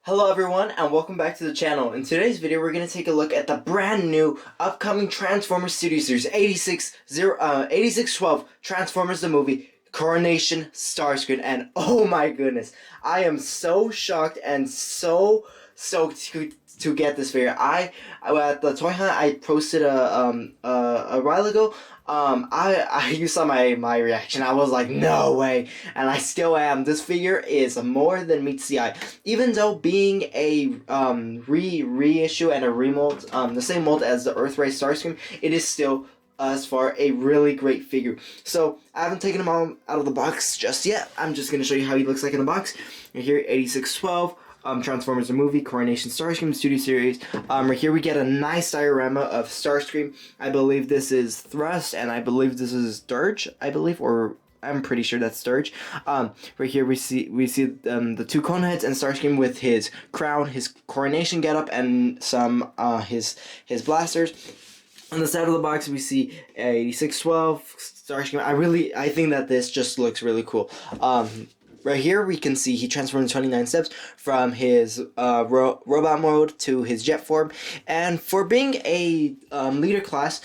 Hello everyone and welcome back to the channel. In today's video we're going to take a look at the brand new upcoming Transformers Studio Series 8612 Transformers the movie Coronation Starscream, and oh my goodness, I am so shocked and so stoked to get this figure. I at the toy hunt I posted a while ago. You saw my reaction. I was like, no way, and I still am. This figure is more than meets the eye. Even though being a reissue and a remold, the same mold as the Earthrise Starscream, it is still as far a really great figure. So I haven't taken him out of the box just yet. I'm just gonna show you how he looks like in the box. Right here, 8612. Transformers the movie, Coronation Starscream Studio Series. Right here we get a nice diorama of Starscream. I believe this is Thrust, and I believe this is Dirge, or I'm pretty sure that's Sturge. Right here we see the two cone heads and Starscream with his crown, his coronation getup, and some his blasters. On the side of the box we see 8612 Starscream. I think that this just looks really cool. Right here we can see he transformed in 29 steps from his robot mode to his jet form, and for being a leader class,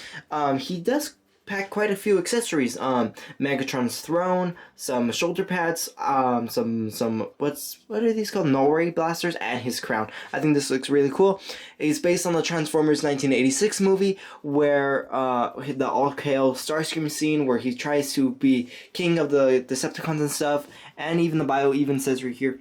he does pack quite a few accessories. Megatron's throne, some shoulder pads, some what are these called? Nori blasters, and his crown. I think this looks really cool. It's based on the Transformers 1986 movie, where the all hail Starscream scene where he tries to be king of the Decepticons and stuff, and even the bio even says right here,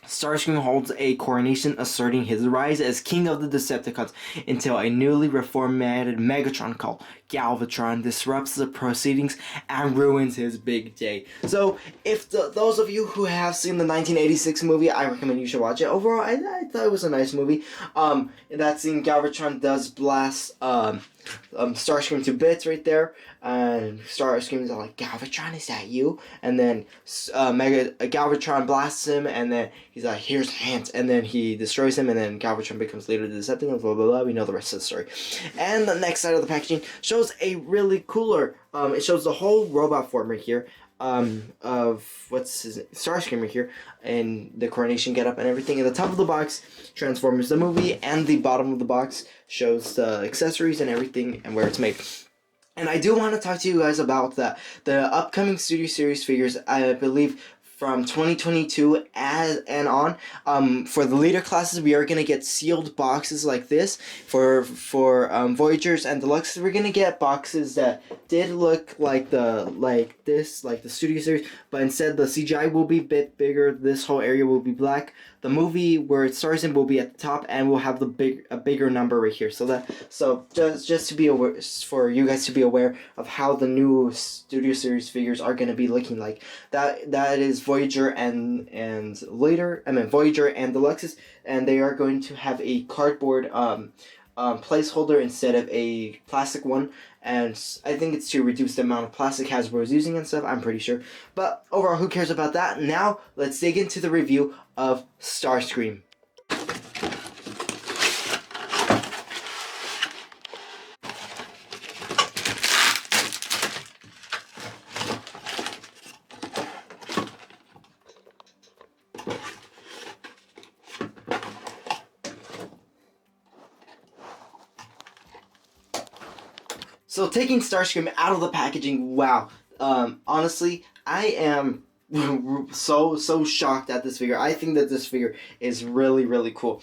Starscream holds a coronation asserting his rise as king of the Decepticons until a newly reformatted Megatron called Galvatron disrupts the proceedings and ruins his big day. So, if those of you who have seen the 1986 movie, I recommend you should watch it. Overall, I thought it was a nice movie. In that scene, Galvatron does blast Starscream to bits right there, and Starscream's like, Galvatron, is that you? And then Galvatron blasts him, and then he's like, here's hands, and then he destroys him, and then Galvatron becomes leader of the Decepticons, blah blah blah. We know the rest of the story. And the next side of the packaging shows a really cooler, it shows the whole robot form right here, of Starscream right here, and the coronation getup and everything. In the top of the box, Transformers the movie, and the bottom of the box shows the accessories and everything and where it's made. And I do want to talk to you guys about the upcoming Studio Series figures. I believe from 2022 and on. For the leader classes, we are gonna get sealed boxes like this. For Voyagers and Deluxe, we're gonna get boxes that did look like the Studio Series, but instead the CGI will be a bit bigger. This whole area will be black. The movie where it stars in will be at the top, and we'll have a bigger number right here. So just to be aware, for you guys to be aware of how the new Studio Series figures are gonna be looking like. That is Voyager and Voyager and Deluxes, and they are going to have a cardboard placeholder instead of a plastic one, and I think it's to reduce the amount of plastic Hasbro is using and stuff, I'm pretty sure. But overall, who cares about that? Now let's dig into the review of Starscream. So taking Starscream out of the packaging, wow. Honestly, I am so shocked at this figure. I think that this figure is really cool.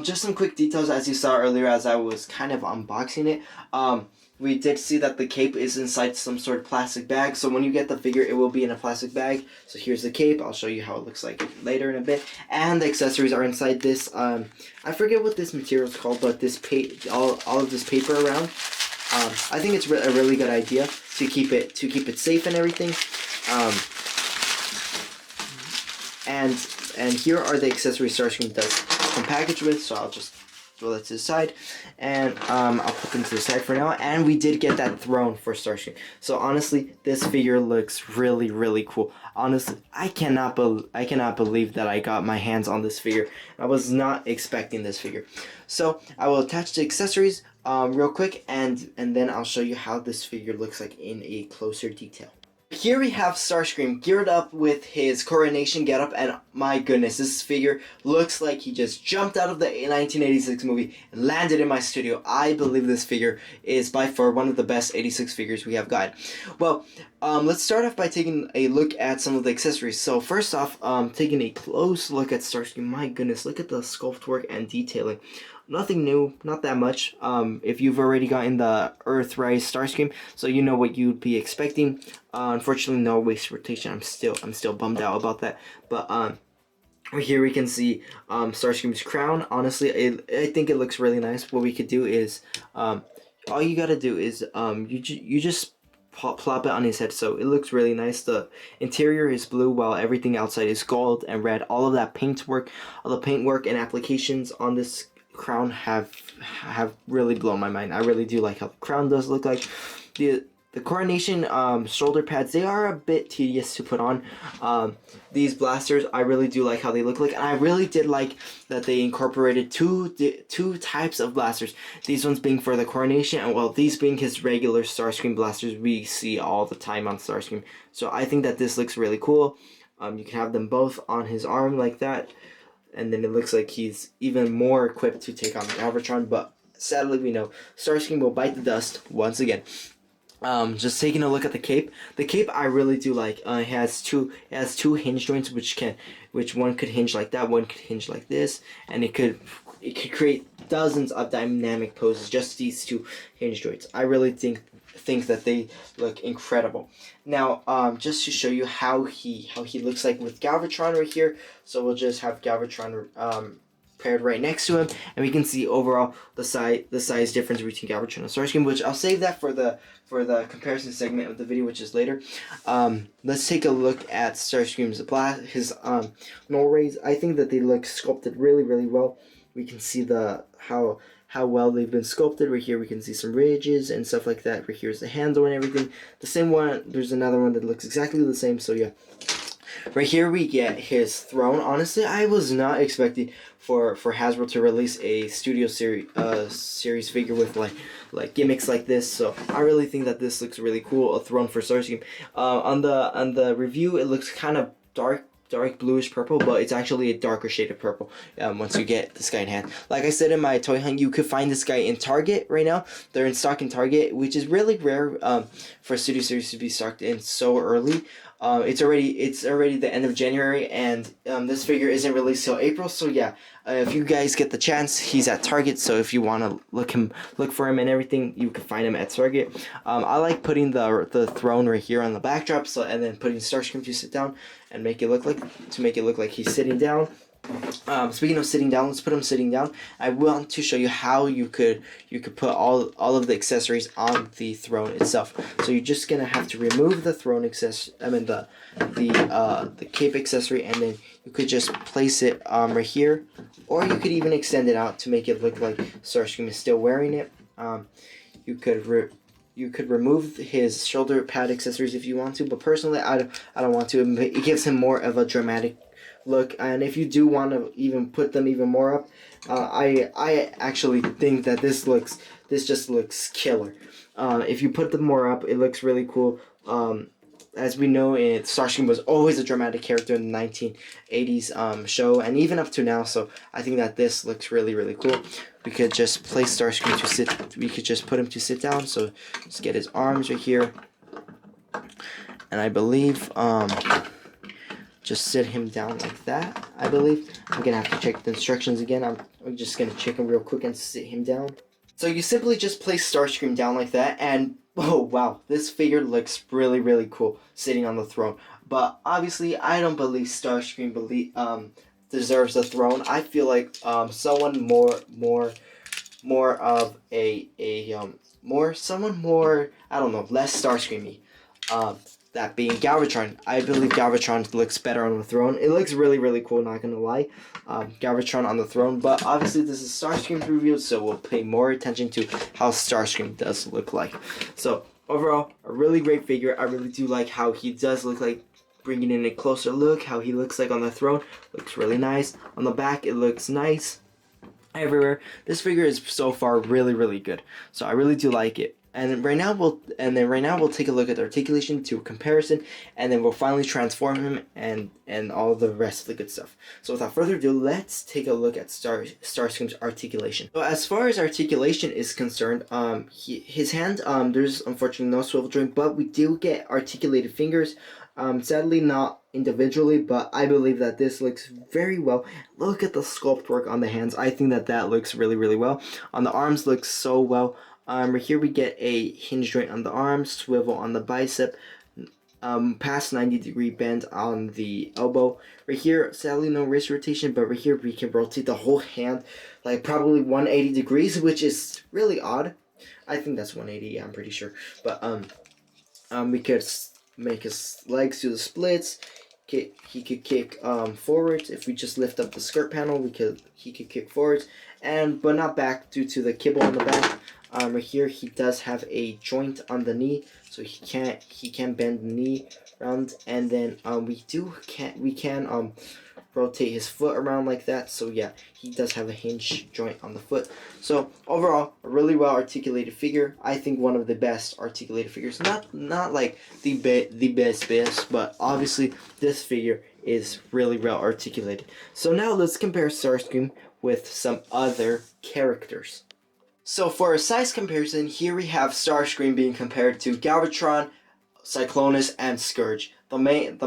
Just some quick details, as you saw earlier as I was kind of unboxing it. We did see that the cape is inside some sort of plastic bag, so when you get the figure, it will be in a plastic bag. So here's the cape. I'll show you how it looks like later in a bit. And the accessories are inside this, I forget what this material is called, but this all of this paper around. I think it's a really good idea to keep it safe and everything. And here are the accessories Starscream does come packaged with. So I'll just throw that to the side, and I'll put them to the side for now. And we did get that throne for Starscream. So honestly, this figure looks really cool. Honestly, I cannot believe that I got my hands on this figure. I was not expecting this figure. So I will attach the accessories real quick, and then I'll show you how this figure looks like in a closer detail. Here we have Starscream geared up with his coronation getup, and my goodness, this figure looks like he just jumped out of the 1986 movie and landed in my studio. I believe this figure is by far one of the best 86 figures we have got. Well, let's start off by taking a look at some of the accessories. So first off, taking a close look at Starscream. My goodness, look at the sculpt work and detailing. Nothing new, not that much. If you've already gotten the Earthrise Starscream, so you know what you'd be expecting. Unfortunately, no waist rotation. I'm still bummed out about that. But right here we can see Starscream's crown. Honestly, I think it looks really nice. What we could do is, all you gotta do is you just plop it on his head, so it looks really nice. The interior is blue while everything outside is gold and red. All of that paintwork, all the paintwork and applications on this crown have really blown my mind. I really do like how the crown does look like. The coronation shoulder pads, they are a bit tedious to put on. These blasters, I really do like how they look like, and I really did like that they incorporated two types of blasters. These ones being for the coronation, and well, these being his regular Starscream blasters we see all the time on Starscream. So I think that this looks really cool. You can have them both on his arm like that, and then it looks like he's even more equipped to take on Galvatron, but sadly we know Starscream will bite the dust once again. Just taking a look at the cape. The cape I really do like. It has two hinge joints, which one could hinge like that, one could hinge like this, and it could create dozens of dynamic poses. Just these two hinge joints. I really think that they look incredible. Now, just to show you how he looks like with Galvatron right here. So we'll just have Galvatron paired right next to him, and we can see overall the size difference between Galvatron and Starscream, which I'll save that for the comparison segment of the video, which is later. Let's take a look at Starscream's his null rays. I think that they look sculpted really well. We can see how well they've been sculpted. Right here we can see some ridges and stuff like that. Right here's the handle and everything. The same one, there's another one that looks exactly the same, so yeah. Right here we get his throne. Honestly, I was not expecting for Hasbro to release a studio series figure with like gimmicks like this. So I really think that this looks really cool. A throne for Starscream. On the review, it looks kind of dark bluish purple, but it's actually a darker shade of purple once you get this guy in hand. Like I said in my toy hunt, you could find this guy in Target right now. They're in stock in Target, which is really rare for a studio series to be stocked in so early. It's already the end of January, and this figure isn't released till April. So yeah, if you guys get the chance, he's at Target. So if you want to look for him and everything, you can find him at Target. I like putting the throne right here on the backdrop, and then putting Starscream to sit down and make it look like he's sitting down. Speaking of sitting down, let's put him sitting down. I want to show you how you could put all of the accessories on the throne itself. So you're just gonna have to remove the throne the cape accessory, and then you could just place it right here, or you could even extend it out to make it look like Starscream is still wearing it. You could remove his shoulder pad accessories if you want to, but personally I don't want to. It gives him more of a dramatic look, and if you do want to even put them even more up, I actually think that this just looks killer. If you put them more up, it looks really cool. As we know, Starscream was always a dramatic character in the 1980s show, and even up to now. So I think that this looks really cool. We could just place Starscream to sit. We could just put him to sit down. So just get his arms right here, and I believe just sit him down like that, I believe. I'm gonna have to check the instructions again. I'm just gonna check him real quick and sit him down. So you simply just place Starscream down like that, and oh wow, this figure looks really cool sitting on the throne. But obviously, I don't believe Starscream deserves the throne. I feel like someone more of someone more, I don't know, less Starscreamy. That being Galvatron. I believe Galvatron looks better on the throne. It looks really cool, not gonna lie. Galvatron on the throne, but obviously this is Starscream's review, so we'll pay more attention to how Starscream does look like. So overall, a really great figure. I really do like how he does look like, bringing in a closer look, how he looks like on the throne. Looks really nice. On the back, it looks nice. Everywhere. This figure is so far really good. So I really do like it. And then right now we'll take a look at the articulation to a comparison, and then we'll finally transform him and all the rest of the good stuff. So without further ado, let's take a look at Starscream's articulation. So as far as articulation is concerned, his hand, there's unfortunately no swivel joint, but we do get articulated fingers. Sadly not individually, but I believe that this looks very well. Look at the sculpt work on the hands. I think that looks really, really well. On the arms, looks so well. Right here we get a hinge joint on the arm, swivel on the bicep, past 90-degree bend on the elbow. Right here, sadly no wrist rotation, but right here we can rotate the whole hand like probably 180 degrees, which is really odd. I think that's 180, yeah, I'm pretty sure. But we could make his legs do the splits. He could kick forwards. If we just lift up the skirt panel, he could kick forwards, but not back due to the kibble on the back. Right here he does have a joint on the knee, so he can bend the knee around, and then we can rotate his foot around like that. So yeah, he does have a hinge joint on the foot. So overall, a really well articulated figure. I think one of the best articulated figures. Not like the best, but obviously this figure is really well articulated. So now let's compare Starscream with some other characters. So for a size comparison, here we have Starscream being compared to Galvatron, Cyclonus, and Scourge, the main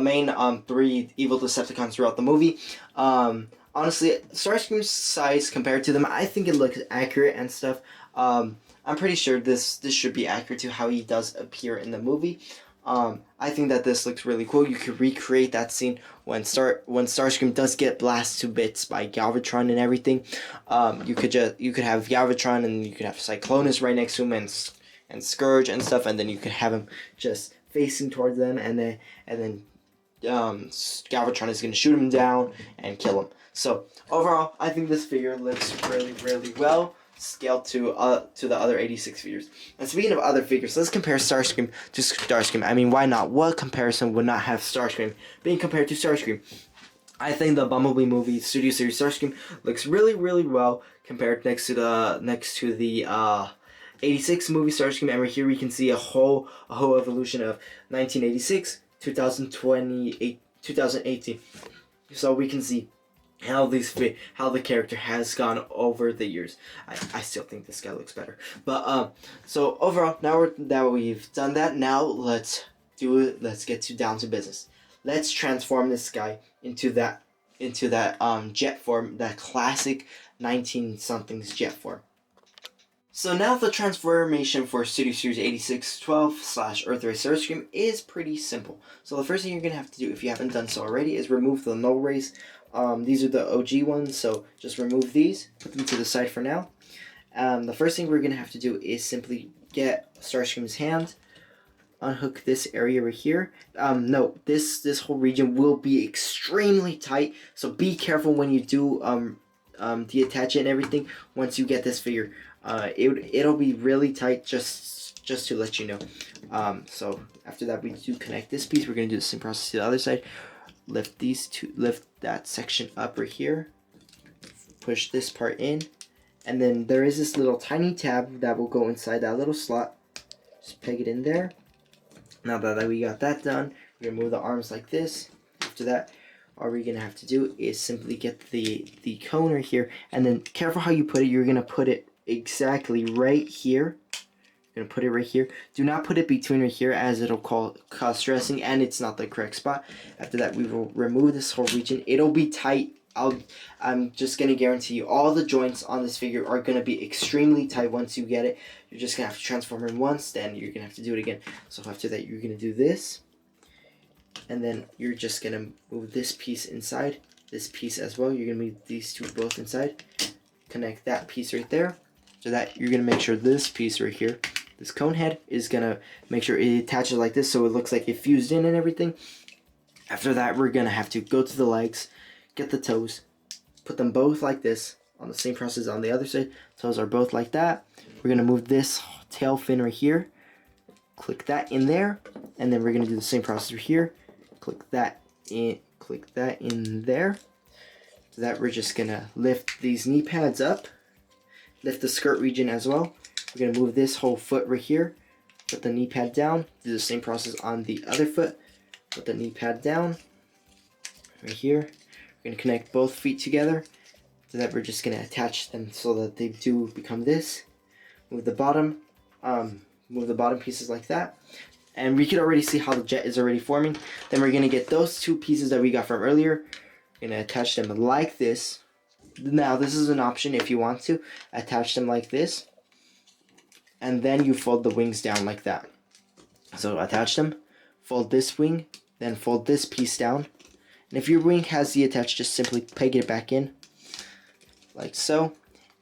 three evil Decepticons throughout the movie. Honestly, Starscream's size compared to them, I think it looks accurate and stuff. I'm pretty sure this should be accurate to how he does appear in the movie. I think that this looks really cool. You could recreate that scene when Starscream does get blasted to bits by Galvatron and everything. You could have Galvatron and you could have Cyclonus right next to him and Scourge and stuff, and then you could have him just facing towards them, and then Galvatron is going to shoot him down and kill him. So overall, I think this figure looks really, really well scaled to the other 86 figures. And speaking of other figures, let's compare Starscream to Starscream. I mean, why not? What comparison would not have Starscream being compared to Starscream? I think the Bumblebee movie Studio Series Starscream looks really, really well compared next to the 86 movie Starscream. And right here we can see a whole evolution of 1986, 2028, 2018. So we can see how the character has gone over the years. I still think this guy looks better. But so overall, now that we've done that, now let's get down to business. Let's transform this guy into that jet form, that classic 19-somethings jet form. So now the transformation for Studio Series 8612/Earthrise Starscream is pretty simple. So the first thing you're going to have to do, if you haven't done so already, is remove the null rays. These are the OG ones, so just remove these, put them to the side for now. The first thing we're going to have to do is simply get Starscream's hand, unhook this area right here. No, this whole region will be extremely tight, so be careful when you do deattach it and everything. Once you get this figure, it'll be really tight, just to let you know. So after that, we do connect this piece. We're going to do the same process to the other side. Lift that section up right here, push this part in, and then there is this little tiny tab that will go inside that little slot. Just peg it in there. Now that we got that done, we're gonna move the arms like this. After that, all we're gonna have to do is simply get the cone right here, and then careful how you put it. You're gonna put it exactly right here. You're gonna put it right here. Do not put it between right here, as it'll cause stressing, and it's not the correct spot. After that, we will remove this whole region. It'll be tight. I'm just gonna guarantee you, all the joints on this figure are gonna be extremely tight once you get it. You're just gonna have to transform it once, then you're gonna have to do it again. So after that, you're gonna do this, and then you're just gonna move this piece inside, this piece as well. You're gonna move these two both inside. Connect that piece right there. So that you're gonna make sure this piece right here, this cone head, is gonna make sure it attaches like this, so it looks like it fused in and everything. After that, we're gonna have to go to the legs, get the toes, put them both like this, on the same process on the other side. Toes are both like that. We're gonna move this tail fin right here, click that in there, and then we're gonna do the same process right here. Click that in there. So that we're just gonna lift these knee pads up, lift the skirt region as well, We're going to move this whole foot right here. Put the knee pad down. Do the same process on the other foot. Put the knee pad down. Right here. We're going to connect both feet together. So that we're just going to attach them so that they do become this. Move the bottom pieces like that. And we can already see how the jet is already forming. Then we're going to get those two pieces that we got from earlier. We're going to attach them like this. Now this is an option if you want to. Attach them like this. And then you fold the wings down like that. So attach them. Fold this wing. Then fold this piece down. And if your wing has the attached, just simply peg it back in. Like so.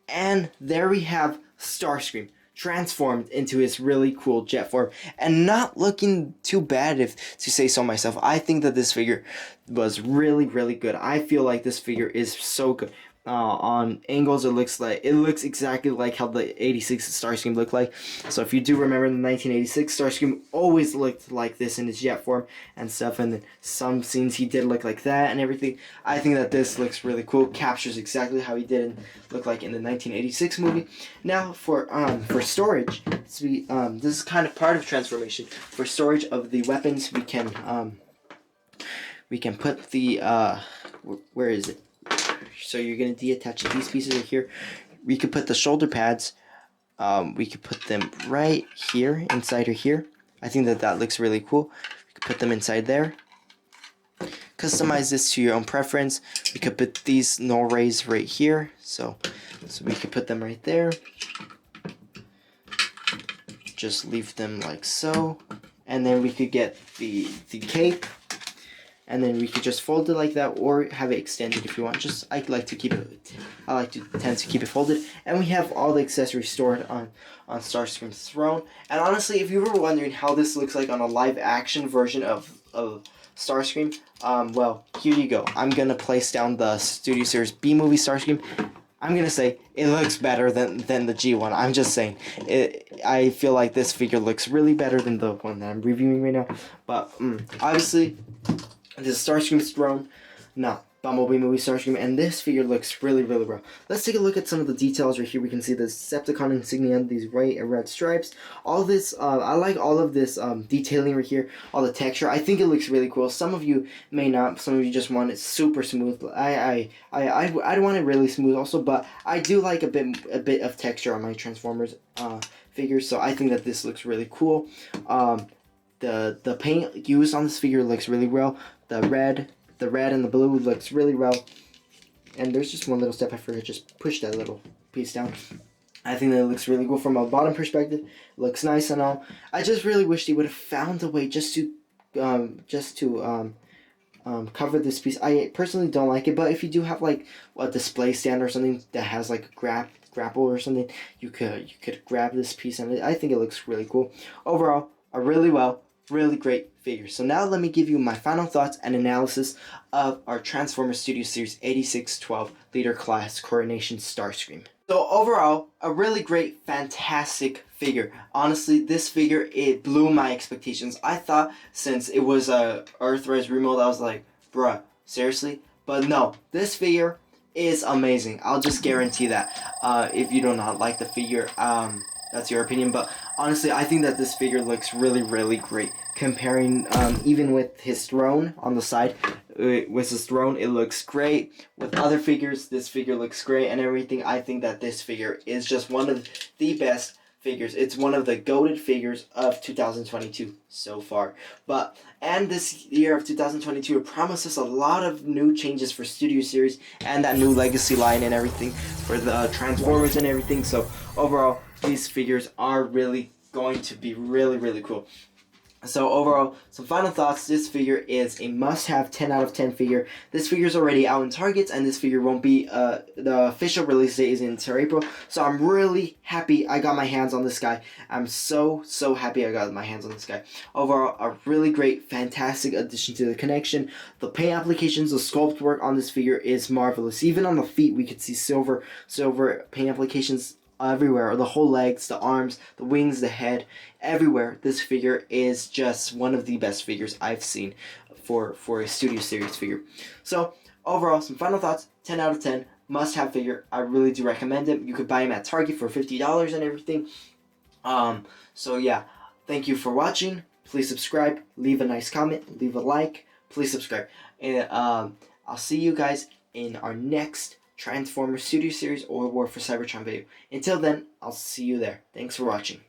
And there we have Starscream transformed into his really cool jet form, and not looking too bad, if to say so myself. I think that this figure was really good. I feel like this figure is so good. On angles, it looks exactly like how the 86 Starscream looked like. So if you do remember, the 1986 Starscream always looked like this in his jet form and stuff, and then some scenes he did look like that and everything. I think that this looks really cool, captures exactly how he did and look like in the 1986 movie. Now for storage, so this is kind of part of transformation. For storage of the weapons, we can put the where is it? So you're going to deattach these pieces right here. We could put the shoulder pads. We could put them right here, inside or here. I think that looks really cool. We could put them inside there. Customize this to your own preference. We could put these null rays right here. So we could put them right there. Just leave them like so. And then we could get the cape. And then we could just fold it like that, or have it extended if you want. I like to tend to keep it folded. And we have all the accessories stored on Starscream's throne. And honestly, if you were wondering how this looks like on a live action version of Starscream, well, here you go. I'm gonna place down the Studio Series B movie Starscream. I'm gonna say it looks better than the G1. I'm just saying I feel like this figure looks really better than the one that I'm reviewing right now. But obviously, this is Starscream's throne, not Bumblebee movie Starscream, and this figure looks really well. Let's take a look at some of the details right here. We can see the Decepticon insignia, these white and red stripes. All this, I like all of this detailing right here, all the texture. I think it looks really cool. Some of you may not. Some of you just want it super smooth. I want it really smooth also, but I do like a bit of texture on my Transformers figures, so I think that this looks really cool. The paint used on this figure looks really well. The red and the blue looks really well. And there's just one little step I forgot, just push that little piece down. I think that it looks really cool from a bottom perspective. It looks nice and all. I just really wish they would have found a way just to cover this piece. I personally don't like it, but if you do have like a display stand or something that has like a grapple or something, you could grab this piece, and I think it looks really cool. Overall, a really great figure. So now let me give you my final thoughts and analysis of our Transformers Studio Series 8612 Leader Class Coronation Starscream. So overall, a really great, fantastic figure. Honestly, this figure, it blew my expectations. I thought since it was a Earthrise remold, I was like, bruh, seriously? But no, this figure is amazing. I'll just guarantee that. If you do not like the figure, that's your opinion, but honestly, I think that this figure looks really great. Comparing, even with his throne on the side, with his throne, it looks great. With other figures, this figure looks great and everything. I think that this figure is just one of the best figures. It's one of the goated figures of 2022 so far. And this year of 2022, it promises a lot of new changes for Studio Series and that new Legacy line and everything for the Transformers and everything. So overall, these figures are really going to be really cool. So overall, some final thoughts. This figure is a must-have 10 out of 10 figure. This figure is already out in Targets, and this figure won't be, the official release date is until April. So I'm really happy I got my hands on this guy. I'm so happy I got my hands on this guy. Overall, a really great, fantastic addition to the collection. The paint applications, the sculpt work on this figure is marvelous. Even on the feet, we could see silver paint applications everywhere. The whole legs, the arms, the wings, the head, everywhere. This figure is just one of the best figures I've seen for a Studio Series figure. So overall, some final thoughts. 10 out of 10, must have figure. I really do recommend him. You could buy him at Target for $50 and everything. So yeah, thank you for watching. Please subscribe, leave a nice comment, leave a like. Please subscribe, and I'll see you guys in our next Transformers Studio Series or War for Cybertron video. Until then, I'll see you there. Thanks for watching.